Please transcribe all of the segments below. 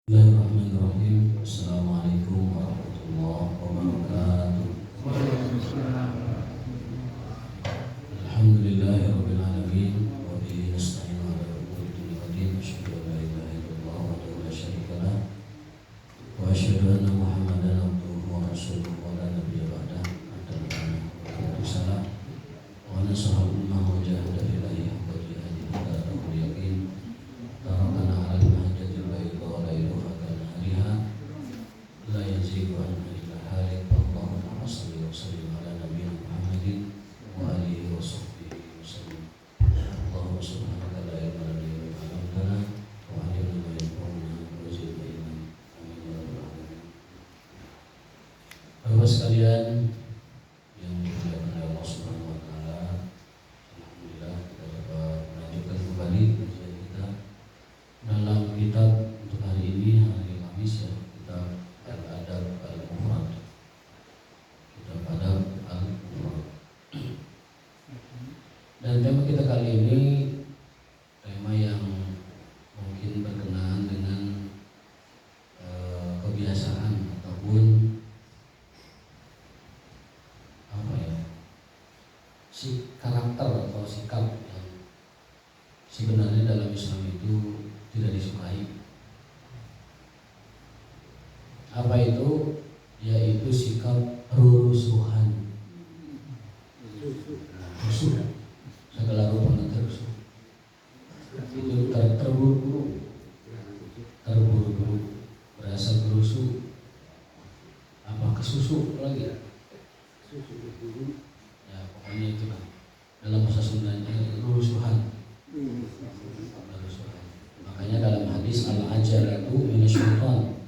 Bismillahirrahmanirrahim. Assalamualaikum warahmatullahi wabarakatuh. Alhamdulillahirabbil alamin wa bihi nasta'inu ala umuri dunya waddin. Asyhadu an la ilaha illallah wahdahu la syarika lah wa asyhadu anna Muhammadan abduhu wa rasuluhu wa la nabiyya ba'dah. Adapun salam wa nasaha ummah wa jahada fillahi haqqa jihadihi hatta atahul yaqin. Tarakana ala al-mahajjatil bayda wa layluha kanahariha la yazigu anha illa halik. Allahumma salli wa sallim ala nabiyyina Muhammadin wa alihi wa sahbihi wa sallim. Allahumma subhanaka la ilma lana illa ma 'allamtana wa 'allimna ma yanfa'una wa zidna ilman. Amin ya rabbal alamin. Bapak sekalian yang dimuliakan oleh Allah Subhanahu wa taala, alhamdulillah kita dapat melanjutkan kembali kajian kita dalam kitab untuk hari ini, hari Kamis, ya, kitab Al-Adab Al-Mufrad. Kitab Adab Al-Mufrad. Dan tema kita kali ini tema yang mungkin berkenaan dengan kebiasaan ataupun apa ya, si karakter atau sikap yang sebenarnya dalam Islam itu tidak disukai. Apa itu? Yaitu sikap rusuhan. Rusuh, segala rupa rusuh. Itu terburu-buru, berasa berusuh. Apa kesusu lagi? Ya pokoknya itu kan. Dalam bahasa Sundanya rusuhan. Makanya dalam hadis al-ajalatu minasyaitan,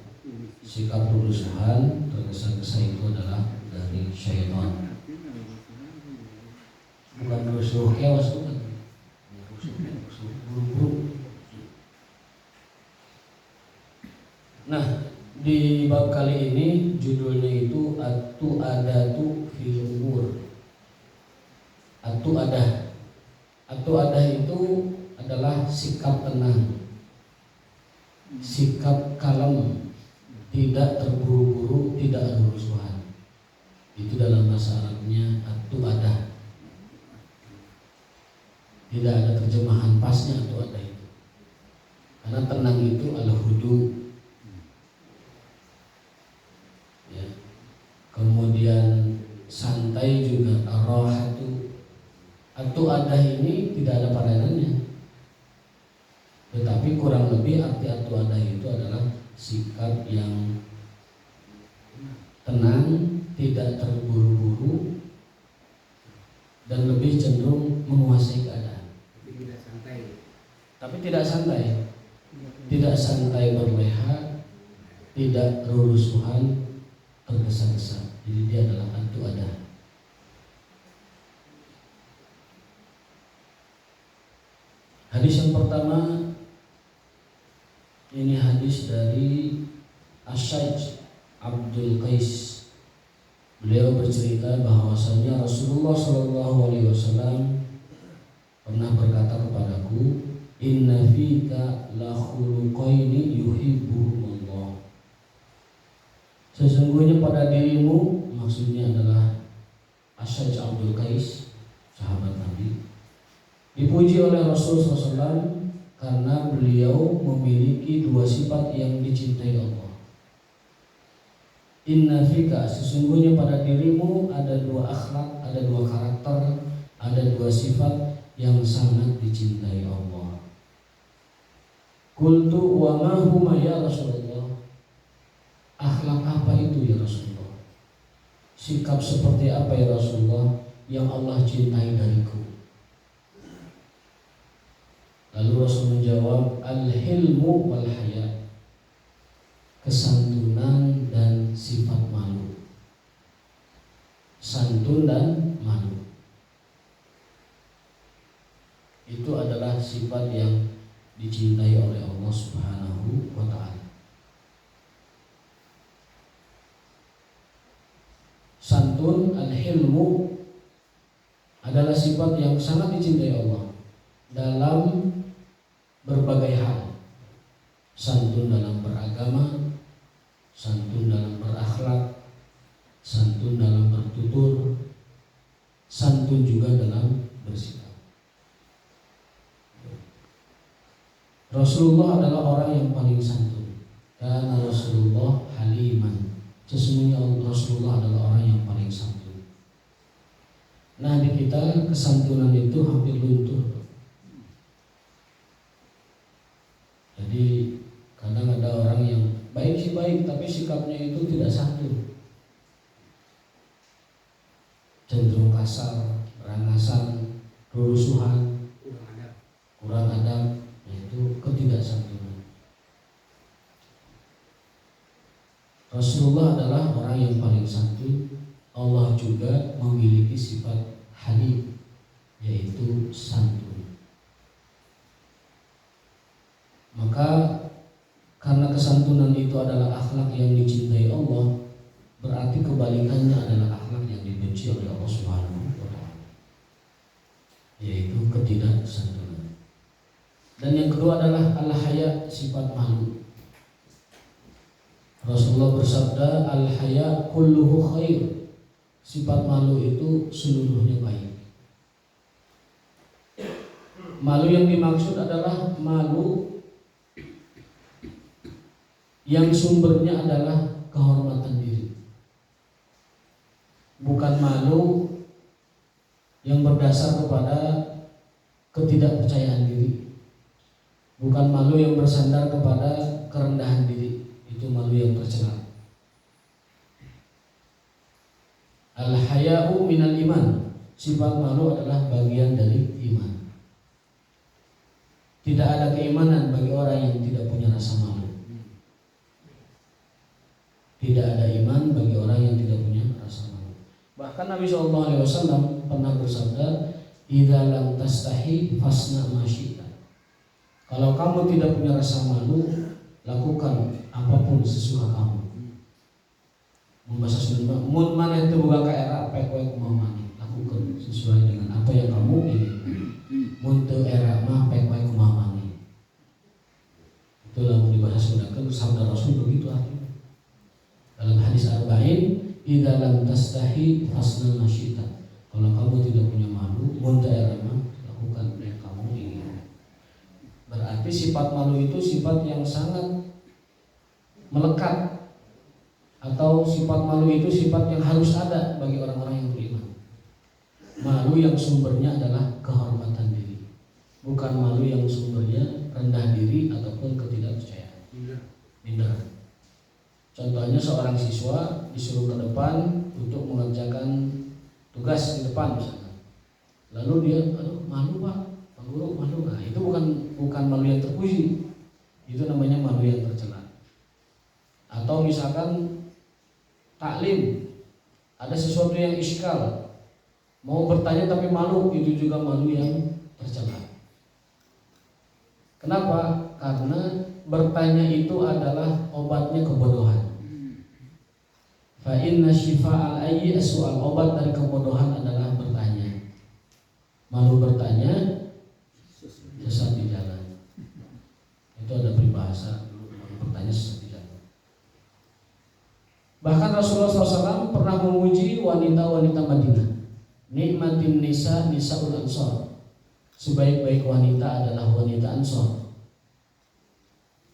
sikap rusuhan tergesa-gesa itu adalah dari syaitan. Bukan rusuh kewas, bukan. Rusuh buru-buru. Nah, di bab kali ini judulnya itu Atu-adatu fil umur. Atu-adah. Atu-adah itu adalah sikap tenang, sikap kalem, tidak terburu-buru, tidak rusuhan. Itu dalam bahasa Arabnya atu-adah. Tidak ada terjemahan pasnya atu-adah itu. Karena tenang itu al-hudu. Ya. Kemudian santai juga ar-rahatu. Atu-adah ini tidak ada padanannya. Tetapi kurang lebih arti atu-adah itu adalah sikap yang tenang, tidak terburu-buru, dan lebih cenderung menguasai keadaan. Tapi tidak santai. Tidak santai berleha, tidak rusuhan, tergesa-gesa. Jadi dia adalah atu-adah. Hadis yang pertama ini hadis dari Asy-Syaikh Abdul Qais. Beliau bercerita bahwasanya Rasulullah SAW pernah berkata kepadaku, "Inna fika la khuluqaini yuhibbuhumullah." Sesungguhnya pada dirimu, maksudnya adalah Asy-Syaikh Abdul Qais, sahabat Nabi, dipuji oleh Rasulullah SAW karena beliau memiliki dua sifat yang dicintai Allah. Inna fika, sesungguhnya pada dirimu ada dua akhlak, ada dua karakter, ada dua sifat yang sangat dicintai Allah. Qultu wa ma huma ya Rasulullah? Akhlak apa itu ya Rasulullah? Sikap seperti apa ya Rasulullah yang Allah cintai dariku? Lalu Rasul menjawab, al-hilmu wal haya, kesantunan dan sifat malu. Santun dan malu itu adalah sifat yang dicintai oleh Allah Subhanahu wa ta'ala. Santun, al-hilmu adalah sifat yang sangat dicintai Allah dalam berbagai hal. Santun dalam beragama, santun juga dalam bersikap. Rasulullah adalah orang yang paling santun. Karena Rasulullah haliman. Sesungguhnya Rasulullah adalah orang yang paling santun. Nah, di kita kesantunan itu hampir luntur. Jadi kadang ada orang yang baik sih baik, tapi sikapnya itu tidak santun, cenderung kasar, berangasan, rusuhan, kurang adab, yaitu ketidaksantunan. Rasulullah adalah orang yang paling santun. Allah juga memiliki sifat halim, yaitu santun. Maka karena kesantunan itu adalah akhlak yang dicintai Allah, berarti kebalikannya adalah akhlak yang dibenci oleh Allah Subhanahu wa Ta'ala, yaitu ketidaksantunan. Dan yang kedua adalah al-haya, sifat malu. Rasulullah bersabda, al-haya kulluhu khair. Sifat malu itu seluruhnya baik. Malu yang dimaksud adalah malu yang sumbernya adalah kehormatan diri. Bukan malu yang berdasar kepada ketidakpercayaan diri. Bukan malu yang bersandar kepada kerendahan diri. Itu malu yang tercela. Al-haya'u minal iman. Sifat malu adalah bagian dari iman. Tidak ada keimanan bagi orang yang tidak punya rasa malu. Tidak ada iman bagi orang yang tidak punya rasa malu. Bahkan Nabi SAW pernah bersabda, "Idza lam tastahi fasna ma syi'ta." Kalau kamu tidak punya rasa malu, lakukan apapun sesuka kamu. Bahasa Sunda, mun maneh teu boga kaera pek we kumaha maneh, lakukan sesuai dengan apa yang kamu ingin. Mun teu era mah pek we kumaha maneh. Itulah mun dibahas Sundakeun sabda Rasul begitu artinya. Dalam hadis arba'in, idza lam tastahi fasna ma syi'ta. Kalau kamu tidak punya malu, mun teu era mah lakukan yang kamu ingin. Berarti sifat malu itu sifat yang sangat melekat, atau sifat malu itu sifat yang harus ada bagi orang-orang yang beriman. Malu yang sumbernya adalah kehormatan diri, bukan malu yang sumbernya rendah diri ataupun ketidakpercayaan, minder. Contohnya seorang siswa disuruh ke depan untuk mengerjakan tugas di depan misalnya, lalu dia, aduh malu pak, pak guru malu. Nah itu bukan malu yang terpuji, itu namanya malu yang tercela. Atau misalkan taklim, ada sesuatu yang iskal, mau bertanya tapi malu, itu juga malu yang tercela. Kenapa? Karena bertanya itu adalah obatnya kebodohan. Fa inna syifa'al ayyi su'al, obat dari kebodohan adalah bertanya. Malu bertanya, sesat di jalan. Itu ada peribahasa, malu bertanya sesat di jalan. Bahkan Rasulullah SAW pernah memuji wanita-wanita Madinah. Nikmatin nisa nisaul ansor. Sebaik-baik wanita adalah wanita Ansor.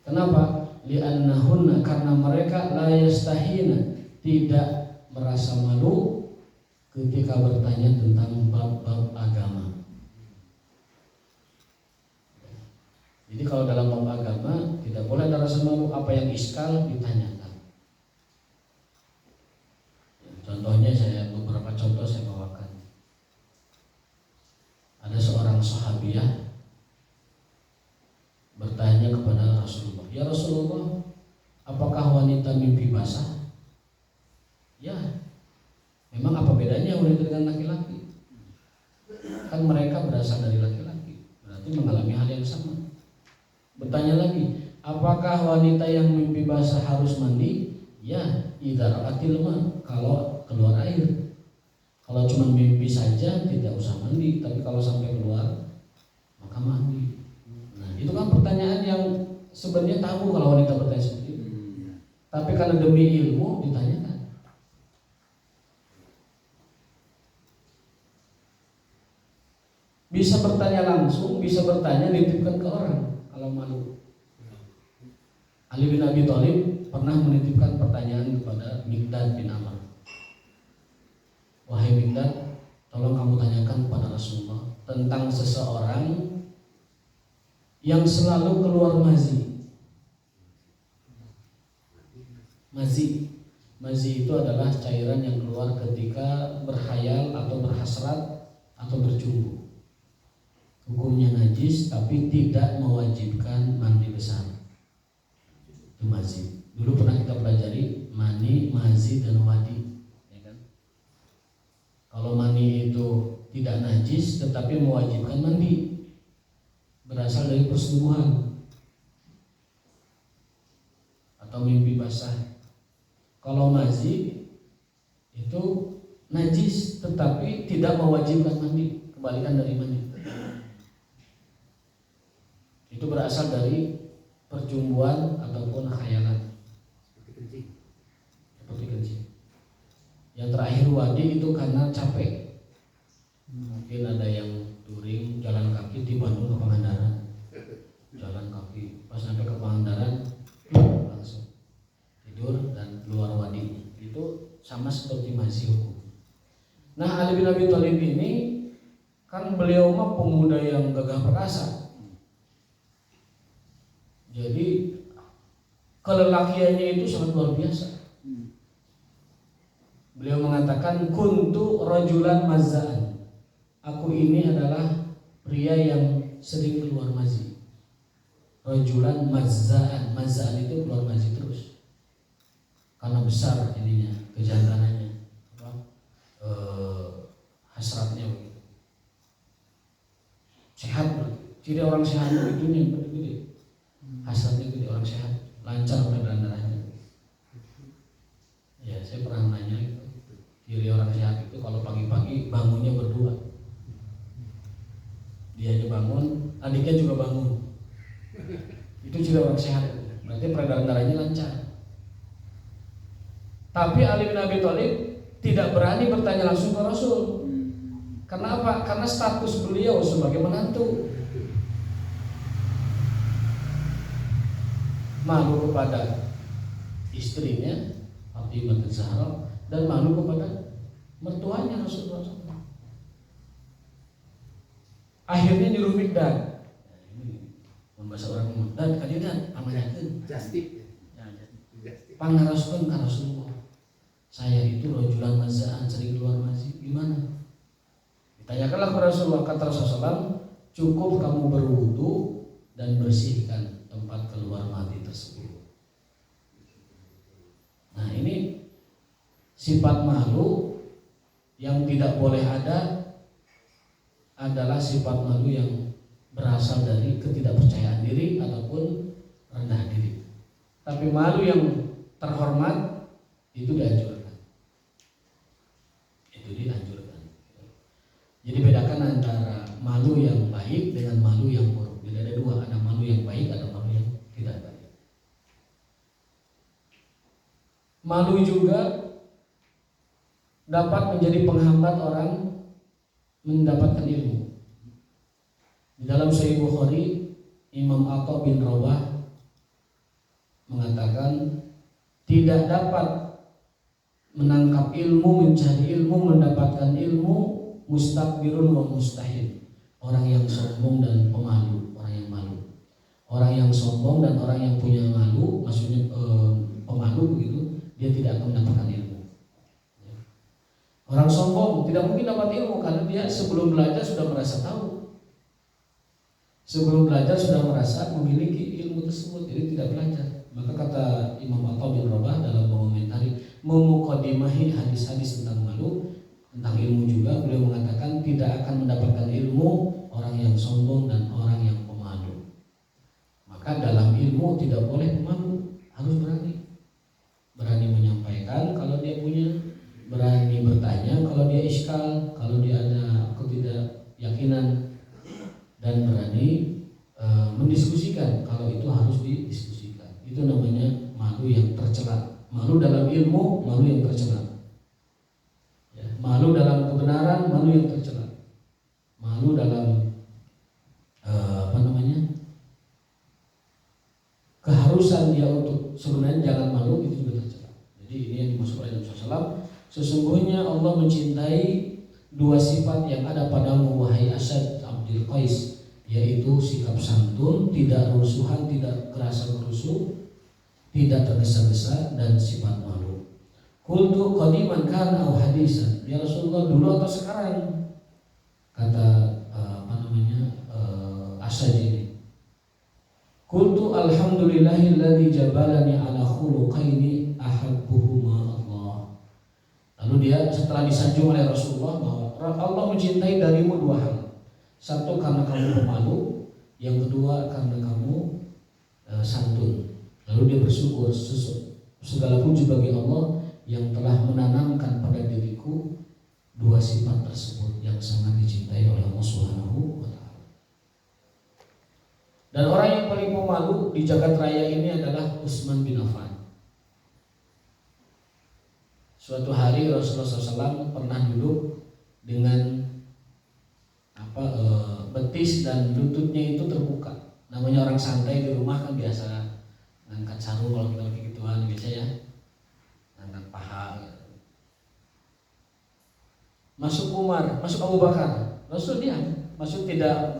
Kenapa? Li'annahunna, karena mereka la yastahina, tidak merasa malu ketika bertanya tentang bab-bab agama. Jadi kalau dalam bab agama tidak boleh ada rasa malu, apa yang iskal ditanyakan. Contohnya beberapa contoh saya bawakan. Ada seorang sahabiah bertanya kepada Rasulullah, "Ya Rasulullah, apakah wanita mimpi basah?" Ya, memang apa bedanya wanita dengan laki-laki? Kan mereka berasal dari laki-laki, berarti mengalami hal yang sama. Bertanya lagi, apakah wanita yang mimpi basah harus mandi? Ya, idza ra'atil ma, kalau keluar air. Kalau cuma mimpi saja tidak usah mandi, tapi kalau sampai keluar maka mandi. Nah, itu kan pertanyaan yang sebenarnya tabu kalau wanita bertanya seperti itu. Tapi karena demi ilmu ditanyakan. Bisa bertanya langsung, bisa bertanya nitipkan ke orang kalau malu. Ali bin Abi Thalib pernah menitipkan pertanyaan kepada Miqdad bin Amr. Wahai Miqdad, tolong kamu tanyakan kepada Rasulullah tentang seseorang yang selalu keluar mazi. Mazi itu adalah cairan yang keluar ketika berhayal atau berhasrat atau berjumbu. Hukumnya najis tapi tidak mewajibkan mandi besar. Itu mazi. Dulu pernah kita pelajari mani, mazi, dan wadi, ya kan? Kalau mani itu tidak najis tetapi mewajibkan mandi, berasal dari persetubuhan atau mimpi basah. Kalau mazi itu najis tetapi tidak mewajibkan mandi, kebalikan dari mani. Itu berasal dari percumbuan ataupun khayalan. Seperti kencing. Yang terakhir wadi itu karena capek. Mungkin ada yang touring jalan kaki di Bandung ke Pangandaran. Jalan kaki, pas sampai ke Pangandaran langsung tidur dan keluar wadi. Itu sama seperti masih hukum. Nah, Ali bin Abi Thalib ini kan beliau mah pemuda yang gagah perkasa. Jadi kelelakiannya itu sangat luar biasa. Beliau mengatakan kuntu rajulan mazza'an. Aku ini adalah pria yang sering keluar mazi. Rajulan mazza'an. Mazza'an itu keluar mazi terus. Karena besar ininya, kejantanannya. Hasratnya begitu. Sehat berarti. Ciri orang sehat itu yang gede. Hasratnya gede, orang sehat, lancar peredaran darahnya. Ya, saya pernah nanya itu. Ciri orang sehat itu kalau pagi-pagi bangunnya berdua. Dia aja bangun, adiknya juga bangun. Itu ciri orang sehat. Berarti peredaran darahnya lancar. Tapi Ali bin Abi Thalib tidak berani bertanya langsung ke Rasul. Karena apa? Karena status beliau sebagai menantu. Malu kepada istrinya Fatimah Zahra dan malu kepada mertuanya Rasulullah SAW. Akhirnya nyuruh Miqdad. Membahasa orang Miqdad kalian amanyakeun. Pangaroskeun ka Rasulullah. Saya itu rajulan mazza'an, sering keluar masjid. Gimana? Ditanyakanlah kepada Rasulullah, kata Rasulullah, cukup kamu berwudu dan bersihkan tempat keluar mati tersebut. Nah, ini sifat malu yang tidak boleh ada adalah sifat malu yang berasal dari ketidakpercayaan diri ataupun rendah diri. Tapi malu yang terhormat itu dianjurkan. Itu dianjurkan. Jadi bedakan antara malu yang baik dengan malu yang buruk. Jadi ada dua, ada malu yang baik, ada malu yang tidak baik. Malu juga dapat menjadi penghambat orang mendapatkan ilmu. Di dalam Sahih Bukhari, Imam Atha bin Rawah mengatakan tidak dapat menangkap ilmu, mencari ilmu, mendapatkan ilmu mustakbirun wa mustahil. Orang yang sombong dan pemalu, orang yang malu. Orang yang sombong dan orang yang punya malu, maksudnya pemalu begitu, dia tidak akan mendapatkan ilmu. Orang sombong tidak mungkin dapat ilmu karena dia sebelum belajar sudah merasa tahu. Sebelum belajar sudah merasa memiliki ilmu tersebut, jadi tidak belajar. Maka kata Imam Atha bin Rawah dalam mengomentari memukadimahi hadis-hadis tentang malu, tentang ilmu juga, beliau mengatakan tidak akan mendapatkan ilmu orang yang sombong dan orang yang pemalu. Maka dalam ilmu tidak boleh pemalu, harus berani. Berani menyampaikan kalau dia punya, berani bertanya kalau dia iskal, kalau dia ada ketidakyakinan, dan berani mendiskusikan kalau itu harus didiskusikan. Itu namanya malu yang tercela. Malu dalam ilmu, malu yang tercela. Ya, malu dalam kebenaran, malu yang tercela. Malu dalam utusan dia untuk sebenarnya jangan malu itu juga tercela. Jadi ini yang dimaksud oleh Nabi SAW. Sesungguhnya Allah mencintai dua sifat yang ada padamu wahai Asad Abdul Qais, yaitu sikap santun, tidak rusuhan, tidak kerasa kerusuh, tidak tergesa-gesa, dan sifat malu. Qultu qadiman kana aw hadisan, ya Rasulullah dulu atau sekarang? Kata Asad ini. Qultu alhamdulillahilladzi jabalani ala khuluqaini ahabbuhuma Allah. Lalu dia setelah disanjung oleh Rasulullah bahwa Allah mencintai darimu dua hal. Satu karena kamu pemalu, yang kedua karena kamu santun. Lalu dia bersyukur segala puji bagi Allah yang telah menanamkan pada diriku dua sifat tersebut yang sangat dicintai oleh Allah Subhanahu wa taala. Dan orang yang paling pemalu di jagat raya ini adalah Utsman bin Affan. Suatu hari Rasulullah SAW pernah duduk dengan betis dan lututnya itu terbuka. Namanya orang santai di rumah kan biasa ngangkat sarung, kalau kita lagi gituan biasa ya, ngangkat paha. Masuk Umar, masuk Abu Bakar, Rasul diam, masuk tidak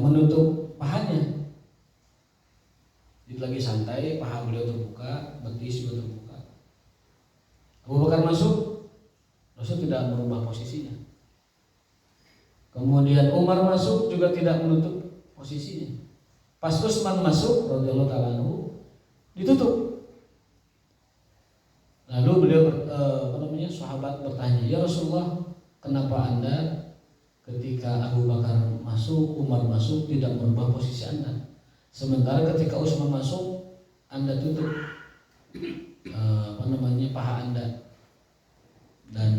menutup pahanya. Jadi lagi santai, paha beliau terbuka, betis juga terbuka. Abu Bakar masuk, Rasul tidak merubah posisinya. Kemudian Umar masuk juga tidak menutup posisinya. Pas Utsman masuk, radhiyallahu ta'ala anhu, ditutup. Lalu beliau sahabat bertanya, ya Rasulullah, kenapa Anda ketika Abu Bakar masuk, Umar masuk tidak merubah posisi Anda, sementara ketika Utsman masuk Anda tutup paha Anda dan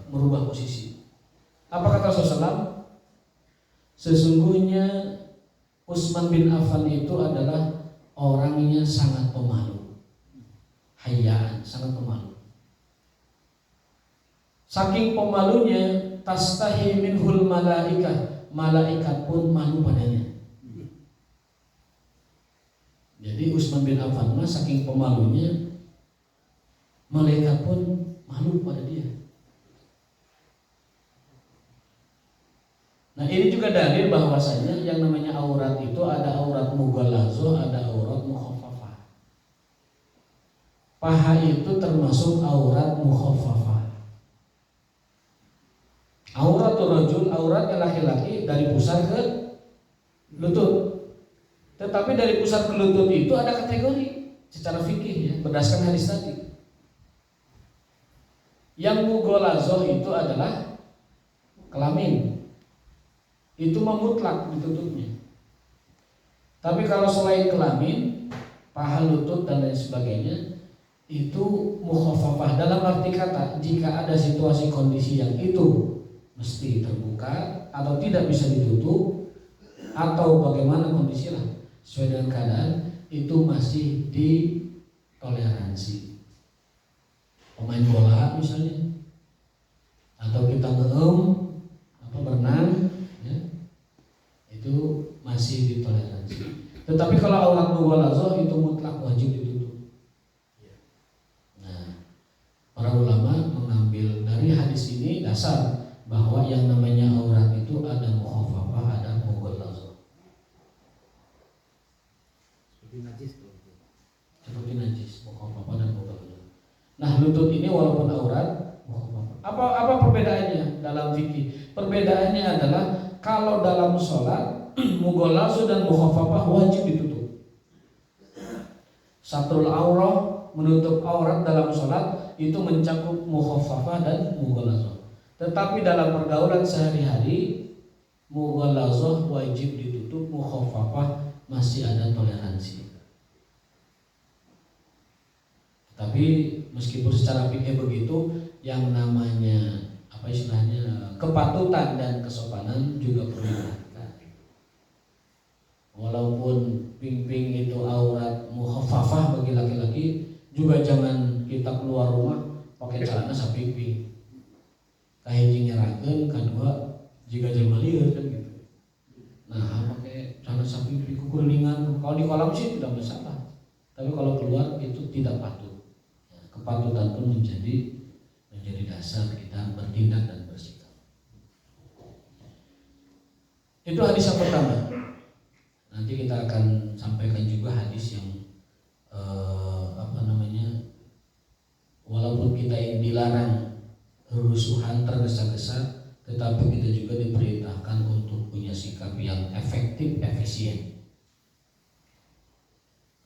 merubah posisi. Apa kata Rasulullah? Sesungguhnya Utsman bin Affan itu adalah orangnya sangat pemalu, hayaan, sangat pemalu. Saking pemalunya, tastahi minhul malaikah, malaikat pun malu padanya. Jadi Utsman bin Affan saking pemalunya, malaikat pun malu pada dia. Nah ini juga dalil bahwasanya yang namanya aurat itu ada aurat mughallazoh, ada aurat mukhaffafah. Paha itu termasuk aurat mukhaffafah. Auratul rajul, auratnya laki-laki dari pusar ke lutut. Tetapi dari pusar ke lutut itu ada kategori secara fikih ya, berdasarkan hadis tadi. Yang mughallazoh itu adalah kelamin. Itu memutlak ditutupnya. Tapi kalau selain kelamin, paha, lutut dan lain sebagainya, itu mukhaffafah. Dalam arti kata, jika ada situasi kondisi yang itu mesti terbuka atau tidak bisa ditutup atau bagaimana kondisinya sesuai dengan keadaan, itu masih ditoleransi. Pemain bola misalnya, atau kita berenang, ya, itu masih ditoleransi. Tetapi kalau aurat mughallazoh itu mutlak wajib ditutup. Nah, para ulama mengambil dari hadis ini dasar bahwa yang namanya aurat itu ada mukhaffafah, ada mughallazoh. Seperti najis, mukhaffafah dan mughallazoh. Nah, lutut ini walaupun aurat, apa perbedaannya dalam fikih? Perbedaannya adalah kalau dalam sholat mughallazoh dan mukhaffafah wajib ditutup. Satrul aurah, menutup aurat dalam sholat itu mencakup mukhaffafah dan mughallazoh. Tetapi dalam pergaulan sehari-hari mughallazoh wajib ditutup, mukhaffafah masih ada toleransi. Tapi meskipun secara fikih begitu, yang namanya kepatutan dan kesopanan juga perlu diperhatikan. Walaupun ping-ping itu aurat mukhaffafah bagi laki-laki, juga jangan kita keluar rumah pakai celana saping-ping. Kahiji nyerakeun, kadua jika jelema lieur kan gitu. Nah, pakai kekurilingan. Kalau di kolam sih tidak masalah, tapi kalau keluar itu tidak patut. Ya, kepatutan pun menjadi dasar kita bertindak dan bersikap. Itu hadis yang pertama. Nanti kita akan sampaikan juga hadis yang walaupun kita yang dilarang rusuhan tergesa-gesa, tetapi kita juga diperintahkan untuk punya sikap yang efektif, efisien.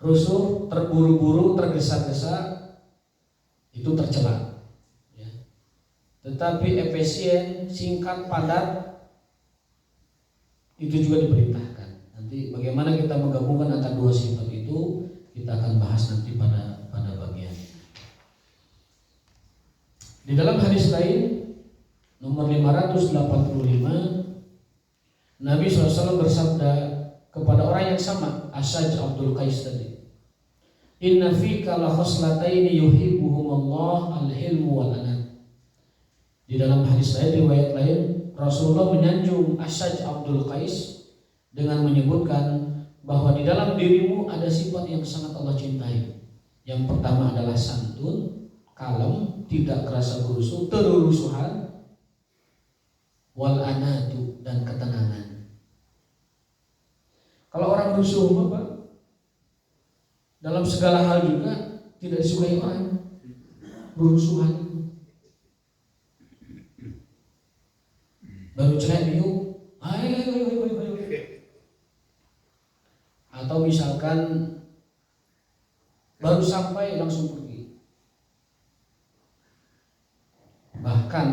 Rusuh, terburu-buru, tergesa-gesa itu tercela, ya. Tetapi efisien, singkat, padat itu juga diperintahkan. Nanti bagaimana kita menggabungkan antara dua sifat itu kita akan bahas nanti pada bagian. Di dalam hadis lain nomor 585, Nabi SAW bersabda kepada orang yang sama, Asyaj Abdul Qais tadi, inna fika la khoslataini yuhibbuhumullah al-hilmu wal anad. Di dalam hadis lain, riwayat lain, Rasulullah menyanjung Asyaj Abdul Qais dengan menyebutkan bahwa di dalam dirimu ada sifat yang sangat Allah cintai. Yang pertama adalah santun, kalem, tidak kerasa berusuh, terurusuhan, wal anadu, dan ketenangan. Kalau orang rusuh apa? Dalam segala hal juga tidak disukai orang. Berusuhan baru cerai biu, ayo. Atau misalkan baru sampai langsung pergi. Bahkan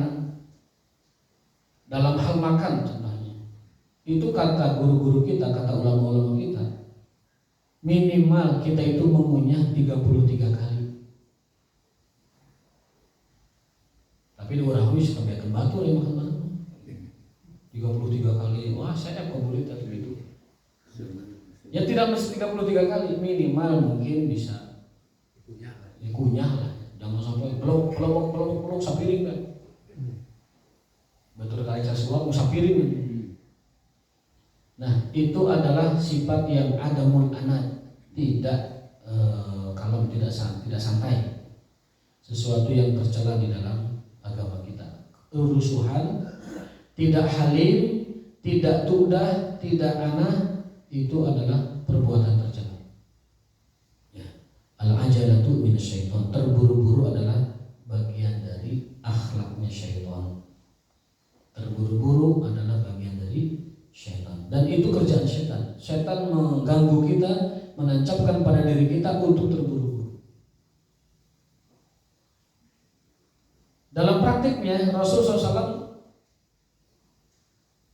dalam hal makan contohnya, itu kata guru-guru kita, kata ulama-ulama kita, minimal kita itu mengunyah 33 kali. Tapi di orang ini suka biarkan batu ya makan 33 kali. Wah, saya boleh tadi itu. Ya tidak mesti 33 kali, minimal mungkin bisa dikunyah lah. Jangan sampai peluk sapiring kan. Betul kali seksual sapiring. Nah, itu adalah sifat yang adamul anad, tidak kalau tidak santai. Sesuatu yang tercela di dalam agama kita. Kerusuhan, tidak halim, tidak tudah, tidak anah, itu adalah perbuatan tercela. Ya. Al-ajalatu minasyaiton, terburu-buru adalah bagian dari akhlaknya syaitan. Terburu-buru adalah bagian dari syaitan, dan itu kerjaan syaitan. Syaitan mengganggu kita, menancapkan pada diri kita untuk terburu-buru. Dalam praktiknya Rasulullah SAW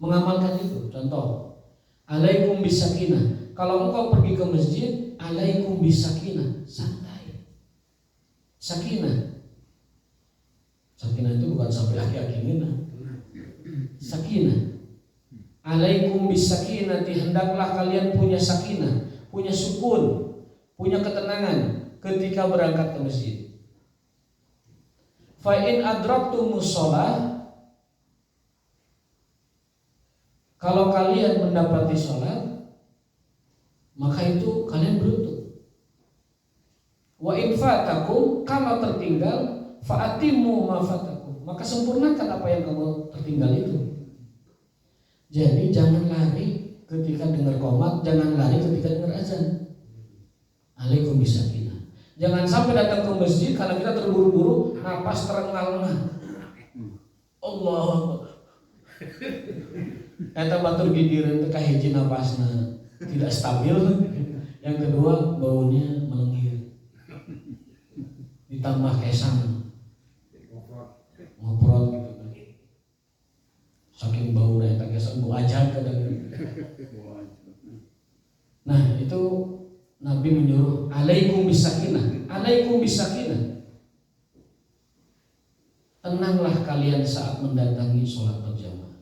mengamalkan itu. Contoh, alaikum bisakinah. Kalau engkau pergi ke masjid, alaikum bisakinah, santai. Sakinah. Sakinah itu bukan sampai aki-aki ngina. Sakinah. Alaikum bisakinati, hendaklah kalian punya sakinah, punya sukun, punya ketenangan ketika berangkat ke masjid. Fa in adraktumus shalah, kalau kalian mendapati sholat, maka itu kalian beruntung. Wa in fatakum, kalau tertinggal, fa'atimu ma fatakum, maka sempurnakan apa yang kamu tertinggal itu. Jadi jangan lari ketika dengar qomat, jangan lari ketika dengar azan. Alaikum bisakinah. Jangan sampai datang ke masjid karena kita terburu-buru, napas terengah-engah. Allahu Akbar. Eta batur gigireun teh kahiji napasna tidak stabil. Yang kedua baunya melengir. Ditambah kesang. Ngoprot gitu kan. Saking bau eta kesang bau ajan kadang. Nah, itu Nabi menyuruh alaikum bisakinah. Alaikum bisakinah. Tenanglah kalian saat mendatangi sholat berjamaah.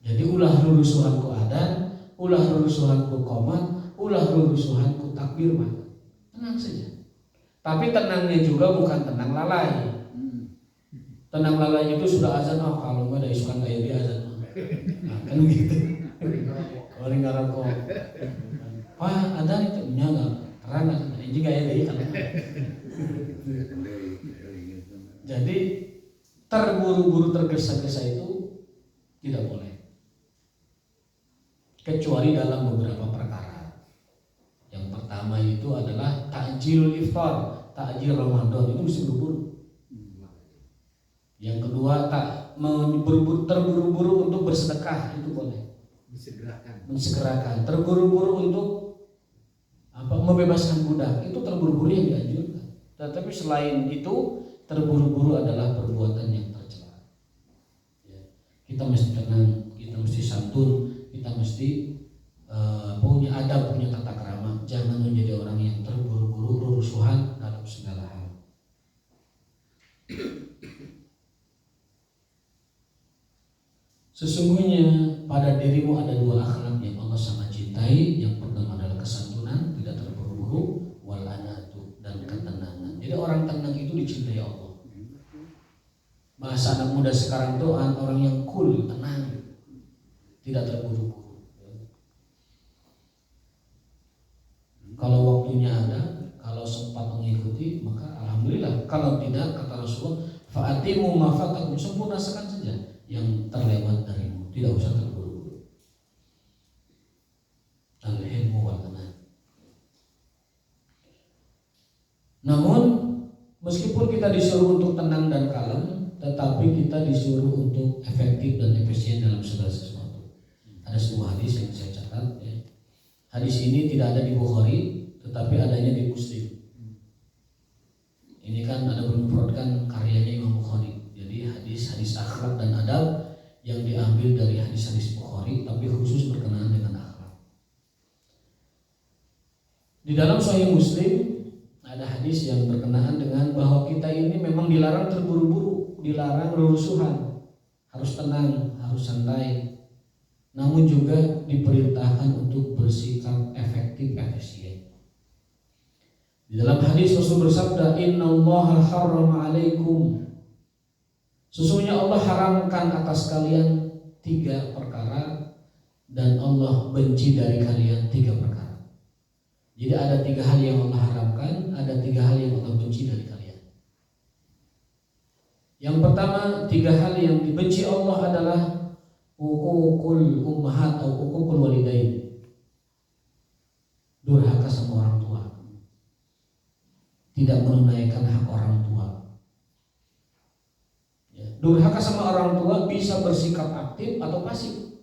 Jadi ulah rurusuhanku adan, ulah rurusuhanku qomat, ulah rurusuhanku takbir, tenang saja. Tapi tenangnya juga bukan tenang lalai. Tenang lalai itu sudah azan, kalau nggak ada isukan kayak dia azan, nah, kan gitu. Kalau nggak rokok, buru-buru tergesa-gesa itu tidak boleh, kecuali dalam beberapa perkara. Yang pertama itu adalah takjilul iftar, takjil Ramadan, itu mesti buru-buru. Yang kedua terburu-buru untuk bersedekah, itu boleh, mensegerakan. Terburu-buru untuk membebaskan budak, itu terburu-buru yang dianjurkan. Tetapi selain itu, terburu-buru adalah perbuatan yang tercela. Kita mesti tenang, kita mesti santun, kita mesti punya adab, punya tata krama. Jangan menjadi orang yang terburu-buru, rurusuhan dalam segala hal. Sesungguhnya pada dirimu ada dua akhlak yang Allah sangat cintai. Yang pertama adalah kesantunan, tidak terburu-buru, wal anatu, dan ketenangan. Jadi orang tenang itu dicintai Allah. Bahasa anak muda sekarang itu orang yang cool, tenang, tidak terburu-buru. Kalau waktunya ada, kalau sempat mengikuti, maka alhamdulillah. Kalau tidak, kata Rasulullah, fa'atimu ma fatakum, sempurnakan saja yang terlewat darimu, tidak usah terburu-buru. Al-hilmu wal anan. Namun meskipun kita disuruh untuk tenang dan kalem, tetapi kita disuruh untuk efektif dan efisien dalam segala sesuatu. Ada sebuah hadis yang saya catat, ya. Hadis ini tidak ada di Bukhari, tetapi adanya di Muslim. Ini kan ada bermufradkan karyanya Imam Bukhari. Jadi hadis-hadis akhlak dan adab yang diambil dari hadis-hadis Bukhari, tapi khusus berkenaan dengan akhlak. Di dalam Sahih Muslim ada hadis yang berkenaan dengan bahwa kita ini memang dilarang terburu-buru, dilarang rusuhan, harus tenang, harus santai. Namun juga diperintahkan untuk bersikap efektif, efisien. Di dalam hadis Rasul bersabda, "Innallaha harrama 'alaikum." Sesungguhnya Allah haramkan atas kalian 3 perkara, dan Allah benci dari kalian 3 perkara. Jadi ada 3 hal yang Allah haramkan, ada 3 hal yang Allah benci dari kalian. Yang pertama, 3 hal yang dibenci Allah adalah uququl ummahat atau uququl walidain, durhaka sama orang tua, tidak menunaikan hak orang tua. Durhaka sama orang tua bisa bersikap aktif atau pasif.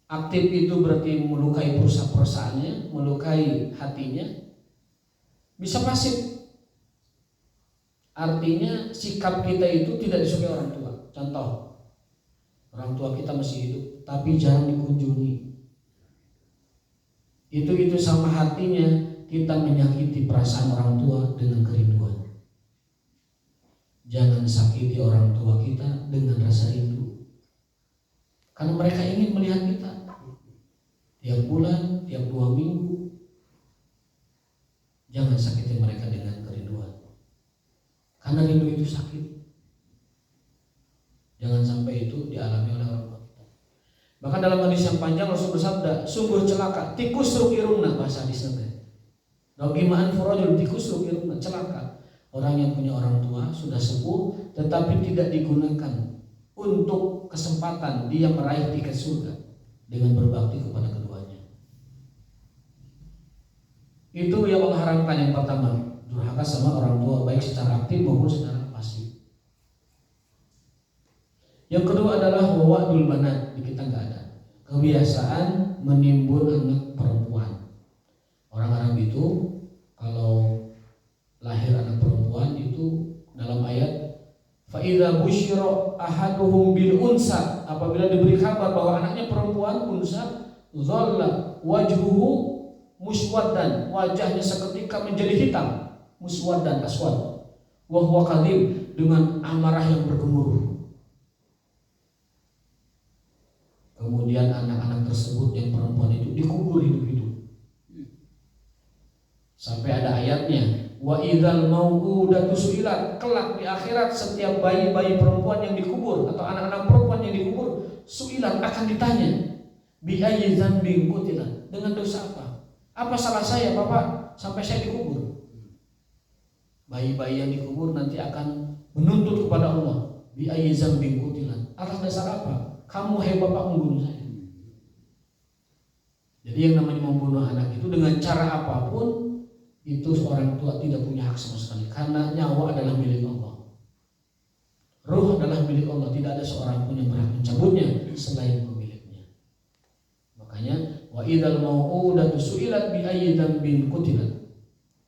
Aktif itu berarti melukai perusahaannya, melukai hatinya. Bisa pasif, artinya sikap kita itu tidak disukai orang tua. Contoh, orang tua kita masih hidup tapi jarang dikunjungi. Itu sama hatinya kita menyakiti perasaan orang tua dengan kerinduan. Jangan sakiti orang tua kita dengan rasa rindu, karena mereka ingin melihat kita tiap bulan, tiap 2 minggu. Jangan sakiti mereka dengan kerinduan, karena rindu itu sakit. Jangan sampai itu dialami oleh orang tua kita. Bahkan dalam hadis yang panjang Rasul bersabda, sungguh celaka tikus rukiruna, bahasa hadisnya. Dogimaan furajul tikus rukiruna, celaka orang yang punya orang tua sudah sepuh tetapi tidak digunakan untuk kesempatan dia meraih tiket surga dengan berbakti kepada keduanya. Itu yang Allah haramkan. Yang pertama, durhaka sama orang tua, baik secara aktif maupun secara pasif. Yang kedua adalah wawadul banat. Di kita nggak ada kebiasaan menimbun anak perempuan. Orang Arab itu kalau lahir anak perempuan itu dalam ayat fa idza busyira ahaduhum bil unsa, apabila diberi kabar bahwa anaknya perempuan unsa, dhalla wajhuhu muswaddan, wajahnya seketika menjadi hitam, muswaddan aswad, wa huwa kadhib, dengan amarah yang bergemuruh. Kemudian anak-anak tersebut yang perempuan itu dikubur hidup-hidup. Sampai ada ayatnya, wa idzal mau'udatu su'ilat, kelak di akhirat setiap bayi-bayi perempuan yang dikubur atau anak-anak perempuan yang dikubur, su'ilat, akan ditanya, bi ayyi dzambin qutilat, dengan dosa apa? Apa salah saya Bapak sampai saya dikubur? Bayi-bayi yang dikubur nanti akan menuntut kepada Allah, Bi ayyi dzambin qutilat. Atas dasar apa? Kamu hai bapak membunuh saya. Jadi yang namanya membunuh anak itu dengan cara apapun itu orang tua tidak punya hak sama sekali, karena nyawa adalah milik Allah. Ruh adalah milik Allah, tidak ada seorang pun yang berhak mencabutnya selain pemiliknya. Makanya wa idzal mau'udatu su'ilat bi ayyi dzambin qutilat.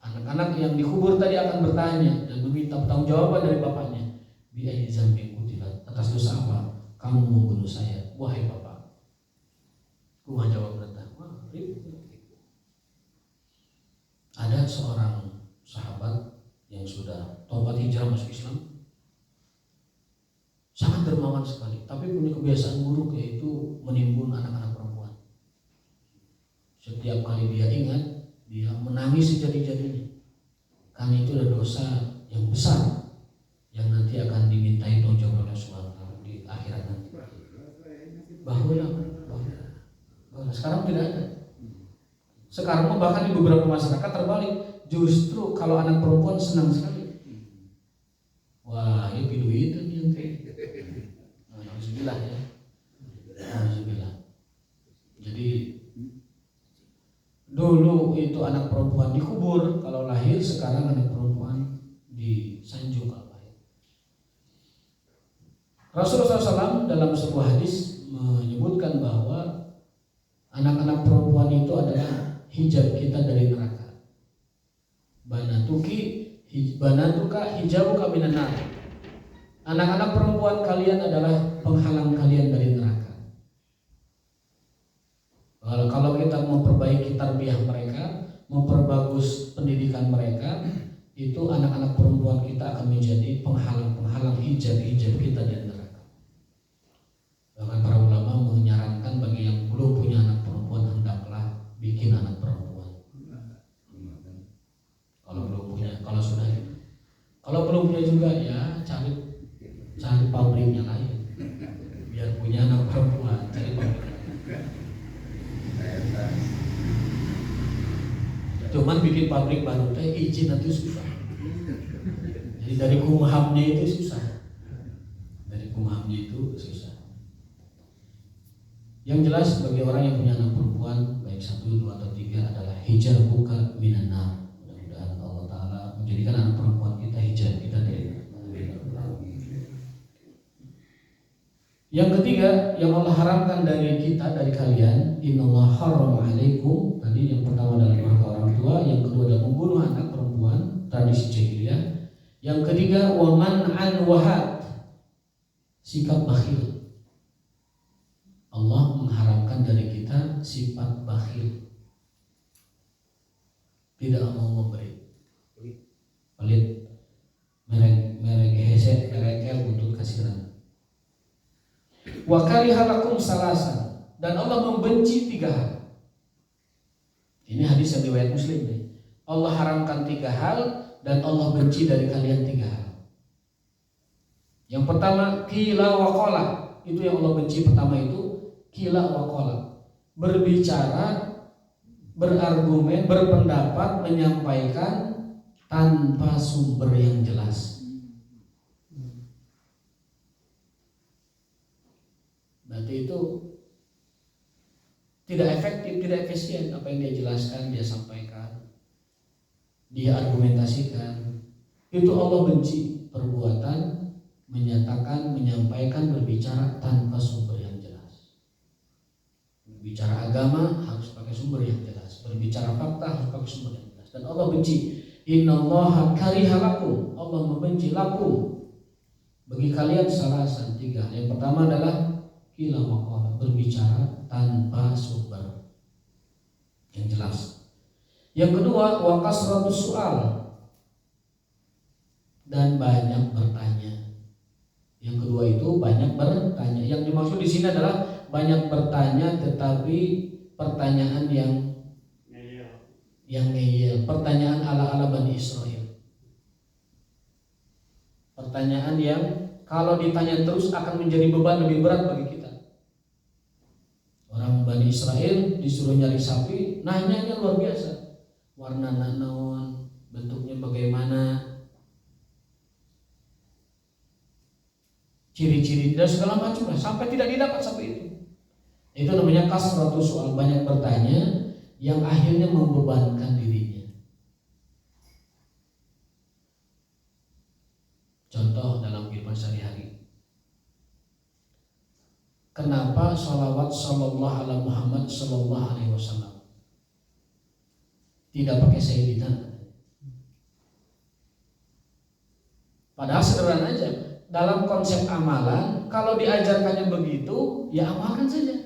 Anak-anak yang dikubur tadi akan bertanya dan meminta pertanggungjawaban dari bapaknya. Bi ayyi dzambin qutilat. Atas dosa apa kamu membunuh saya, wahai bapak? Kuah jawab berkata, ada seorang sahabat yang sudah taubat hijrah masuk Islam, sangat dermawan sekali, tapi punya kebiasaan buruk, yaitu menimbun anak-anak perempuan. Setiap kali dia ingat, dia menangis sejadi-jadinya, karena itu adalah dosa yang besar yang nanti akan dimintai tanggung oleh Subhanahu di akhirat nanti. Bahwa sekarang tidak ada. Sekarang bahkan di beberapa masyarakat terbalik, justru kalau anak perempuan senang sekali. Wah, ya itu nih yang kayak. Alhamdulillah ya. Alhamdulillah. Jadi dulu itu anak perempuan dikubur kalau lahir, sekarang anak perempuan disanjung kalau lahir. Rasulullah SAW dalam sebuah hadis menyebutkan bahwa anak-anak perempuan itu adalah hijab kita dari neraka. Banatuka hijabuka minan nar. Anak-anak perempuan kalian adalah penghalang kalian dari neraka. Kalau kita memperbaiki tarbiyah mereka, memperbagus pendidikan mereka, itu anak-anak perempuan kita akan menjadi penghalang hijab kita dari neraka. Bahkan para ulama menyarankan bagi yang belum punya anak perempuan, hendaklah bikin anak perempuan. Kalau belum punya juga ya cari pabriknya lain. Biar punya anak perempuan, cari pabrik. Cuman bikin pabrik baru teh izin itu susah. Jadi dari kumhamnya itu susah. Yang jelas bagi orang yang punya anak perempuan, baik 1, 2 atau 3, adalah hijabuka minan nar. Mudah-mudahan Allah Ta'ala menjadikan anak perempuan kita hijab kita dari neraka. Yang ketiga yang Allah haramkan dari kita, dari kalian, innallaha harrama alaikum. Tadi yang pertama adalah murka orang tua, yang kedua adalah membunuh anak perempuan, tradisi jahiliyah. Yang ketiga wa man'an wahad, sikap bakhil. Allah mengharamkan dari kita sifat bakhil, tidak mau memberi, pelit, merek hesek, merek butuh kasiran. Wa karihalakum salasan, dan Allah membenci 3 hal. Ini hadis yang riwayat Muslim nih. Allah haramkan 3 hal dan Allah benci dari kalian 3 hal. Yang pertama qila wa qala, itu yang Allah benci pertama itu qila wa qala. Berbicara, berargumen, berpendapat, menyampaikan tanpa sumber yang jelas. Berarti itu tidak efektif, tidak efisien. Apa yang dia jelaskan, dia sampaikan, dia argumentasikan. Itu Allah benci. Perbuatan menyatakan, menyampaikan, berbicara tanpa sumber yang jelas. Berbicara agama harus pakai sumber yang jelas. Berbicara fakta harus pakai sumber yang jelas. Dan Allah benci. Innallaha karihalakum, Allah membenci lakum, bagi kalian salasan 3. Yang pertama adalah qila wa qala, berbicara tanpa sumber yang jelas. Yang kedua wa kasratus su'al, dan banyak bertanya. Yang kedua itu banyak bertanya. Yang dimaksud di sini adalah banyak bertanya, tetapi pertanyaan yang ngeyel, pertanyaan ala Bani Israel. Pertanyaan yang kalau ditanya terus akan menjadi beban lebih berat bagi kita. Orang Bani Israel disuruh nyari sapi, nanyanya luar biasa. Warna naon, bentuknya bagaimana. ciri-ciri dan segala macam lah, sampai tidak didapat sampai itu. Itu namanya kasratus soal, banyak bertanya yang akhirnya membebankan dirinya. Contoh dalam kehidupan sehari-hari. Kenapa sholawat sallallahu ala Muhammad sallallahu alaihi wasallam tidak pakai sayyidina? Padahal sederhana aja. Dalam konsep amalan, kalau diajarkannya begitu, ya amalkan saja.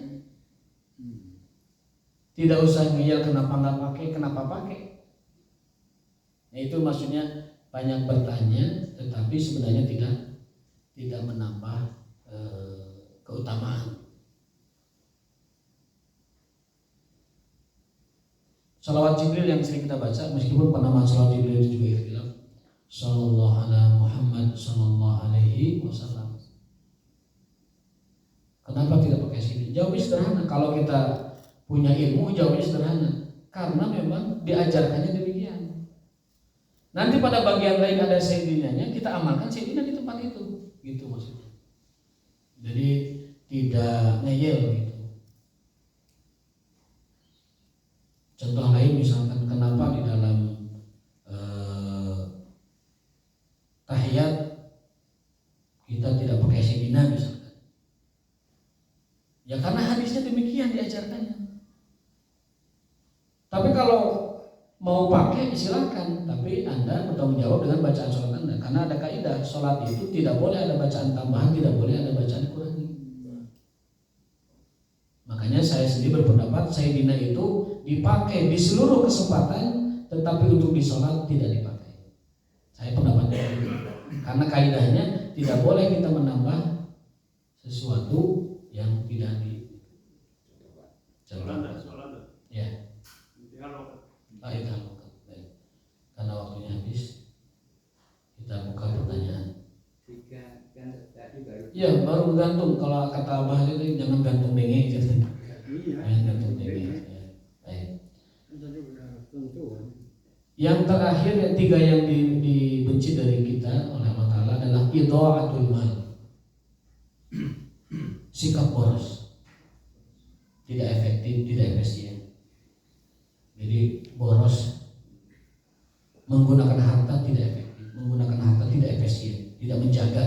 Tidak usah ngeyel kenapa nggak pakai, kenapa pakai. Nah, itu maksudnya banyak bertanya, tetapi sebenarnya tidak menambah keutamaan. Salawat Jibril yang sering kita baca, meskipun penamaan salawat Jibril itu juga ikhtilaf. Sallallahu ala Muhammad sallallahu alaihi wasallam. Kenapa tidak pakai sini? Jawabnya sederhana. Kalau kita punya ilmu, jawabnya sederhana. Karena memang diajarkannya demikian. Nanti pada bagian lain ada sayyidinanya, kita amalkan sayyidina di tempat itu. Gitu maksudnya. Jadi tidak ngeyel gitu. Contoh lain misalkan kenapa di dalam tahiyat kita tidak pakai sayyidina misalkan. Ya karena hadisnya demikian diajarkannya. Tapi kalau mau pakai silakan, tapi Anda bertanggung jawab dengan bacaan sholat Anda. Karena ada kaidah sholat itu tidak boleh ada bacaan tambahan, tidak boleh ada bacaan dikurangi. Makanya saya sendiri berpendapat sayyidina itu dipakai di seluruh kesempatan, tetapi untuk di sholat tidak dipakai. Saya pendapatnya itu. Karena kaidahnya tidak boleh kita menambah sesuatu yang tidak di ya. Itu karena waktunya habis, kita buka pertanyaan. Iya, baru gantung. Kalau kata Abah itu jangan gantung denge gitu. Jangan gantung denge. Yang terakhir, yang tiga yang dibenci dari kita oleh Allah Ta'ala adalah idha'atul mal, sikap boros, tidak efektif, tidak efisien. Jadi boros, menggunakan harta tidak efektif, menggunakan harta tidak efisien, tidak menjaga.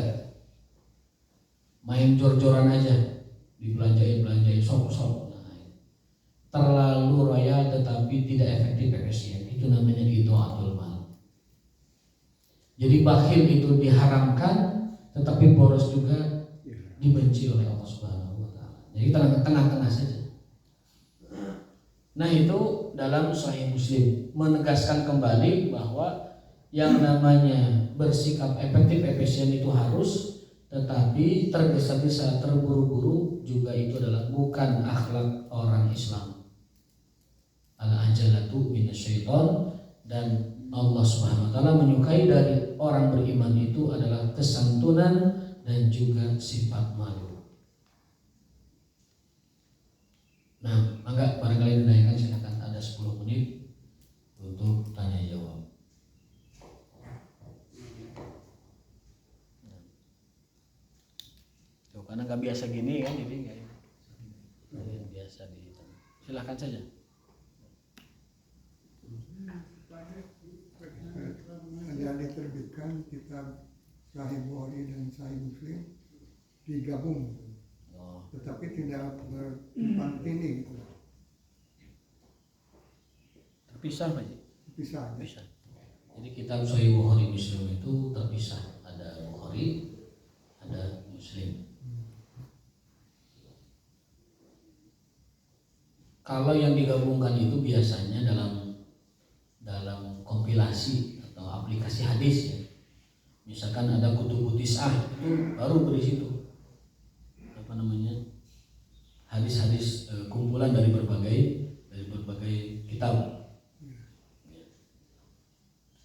Main jor-joran aja, dibelanjain sok-sok. Terlalu royal tetapi tidak efektif efisien, itu namanya idha'atul mal. Jadi bakhil itu diharamkan, tetapi boros juga dibenci oleh Allah Subhanahu wa Ta'ala. Jadi tengah-tengah saja. Nah, itu dalam Sahih Muslim menegaskan kembali bahwa yang namanya bersikap efektif efisien itu harus, tetapi tergesa-gesa, terburu-buru juga itu adalah bukan akhlak orang Islam. Al-ajalatu minasyaiton, dan Allah Subhanahu wa Ta'ala menyukai dari orang beriman itu adalah kesantunan dan juga sifat malu. Nah, mangga barangkali dinaikkan, silakan, ada 10 menit untuk tanya jawab. Tuh, karena nggak biasa gini kan, jadi nggak biasa di. Silakan saja. Ada diterbitkan kitab Sahih Bukhari dan Sahih Muslim digabung, tetapi tidak bertumpang tindih. Terpisah Pak? Terpisah. Jadi kitab Sahih Bukhari Muslim itu terpisah, ada Bukhari, ada Muslim. Kalau yang digabungkan itu biasanya dalam kompilasi atau aplikasi hadis ya. Misalkan ada Kutubut Tis'ah, itu baru berisi itu hadis-hadis kumpulan dari berbagai kitab.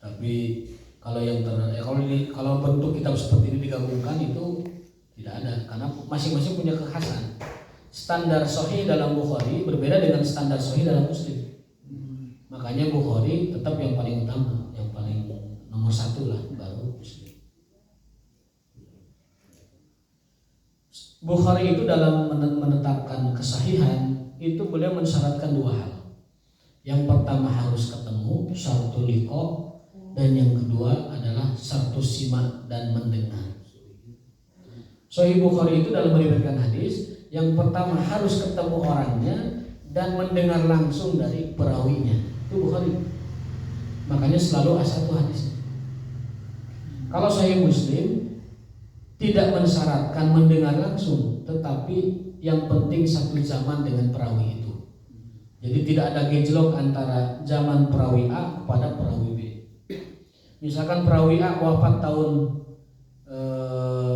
Tapi kalau bentuk kitab seperti ini digabungkan itu tidak ada, karena masing-masing punya kekhasan. Standar sahih dalam Bukhari berbeda dengan standar sahih dalam Muslim. Makanya Bukhari tetap yang paling utama, yang paling nomor 1 lah, baru Muslim. Bukhari itu dalam menetapkan kesahihan itu beliau mensyaratkan dua hal. Yang pertama harus ketemu syaratul liqa, dan yang kedua adalah syaratus sima dan mendengar. Sahih Bukhari itu dalam meriwayatkan hadis, yang pertama harus ketemu orangnya dan mendengar langsung dari perawinya. Itu Bukhari. Makanya selalu A1 hadisnya. Kalau Sahih Muslim tidak mensyaratkan mendengar langsung, tetapi yang penting satu zaman dengan perawi itu. Jadi tidak ada gejolak antara zaman perawi A kepada perawi B. Misalkan perawi A wafat tahun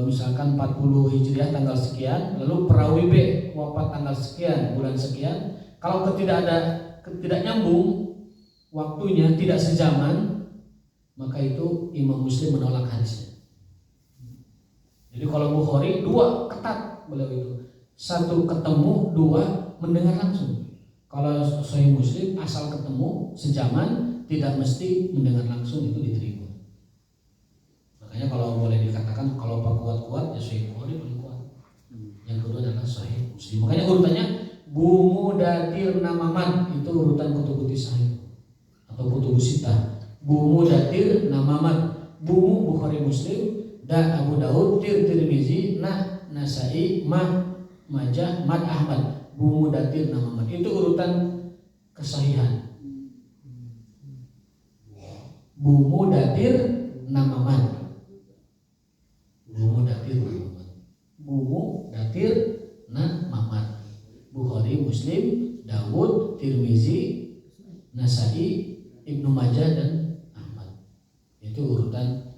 misalkan 40 Hijriah tanggal sekian, lalu perawi B wafat tanggal sekian bulan sekian. Kalau tidak nyambung waktunya, tidak sejaman, maka itu Imam Muslim menolak hadisnya. Jadi kalau Bukhari dua ketat beliau itu, satu ketemu, dua mendengar langsung. Kalau Sahih Muslim asal ketemu sejaman, tidak mesti mendengar langsung itu diterima. Makanya kalau boleh dikatakan kalau Pak kuat-kuat ya Sahih Bukhari paling kuat. Yang kedua adalah Sahih Muslim. Makanya urutannya Bumudatir Namaman itu urutan kutubu sahih atau kutubu sitah. Bumudatir Namaman, Bumu Bukhari Muslim, Da Abu Daud, Tirmizi, Nasai, Majah, Mad Ahmad. Bumudatir Namaman itu urutan kesahihan. Bumudatir Namaman. Bumudatir Namaman. Bumudatir Namaman. Bukhari, Muslim, Dawud, Tirmizi, Nasai, Ibnu Majah dan Ahmad. Itu urutan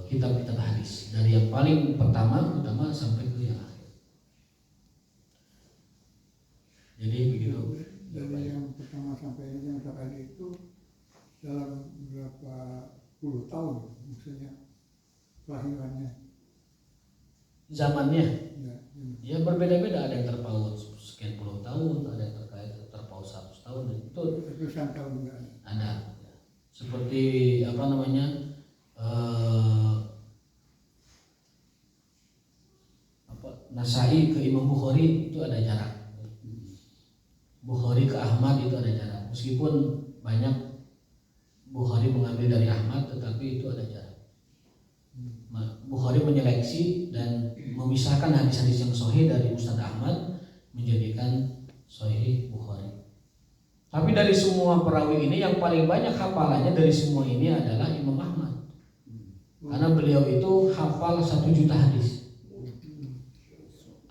kitab-kitab hadis dari yang paling pertama sampai ke yang akhir. Jadi begitu. Dari yang pertama sampai yang terakhir itu dalam berapa puluh tahun maksudnya kelahirannya? Zamannya Ya. ya berbeda-beda, ada yang terpaut sekian puluh tahun, ada yang terpaut 100 tahun, itu Ratusan tahun enggak ada. Seperti Nasai ke Imam Bukhari itu ada jarak. Bukhari ke Ahmad itu ada jarak. Meskipun banyak Bukhari mengambil dari Ahmad, tetapi itu ada jarak. Bukhari menyeleksi dan memisahkan hadis-hadis yang sahih dari Ustaz Ahmad menjadikan Sahih Bukhari. Tapi dari semua perawi ini yang paling banyak hafalannya dari semua ini adalah Imam Ahmad. Karena beliau itu hafal 1 juta hadis.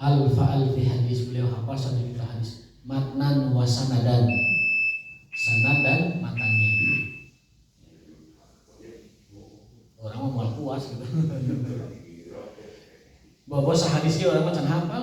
Alfi hadis, beliau hafal 1 juta hadis. Matnan wa sanadan, sanad dan matannya. Orang mau puas gitu. Bahwa sahadisnya orang macam apa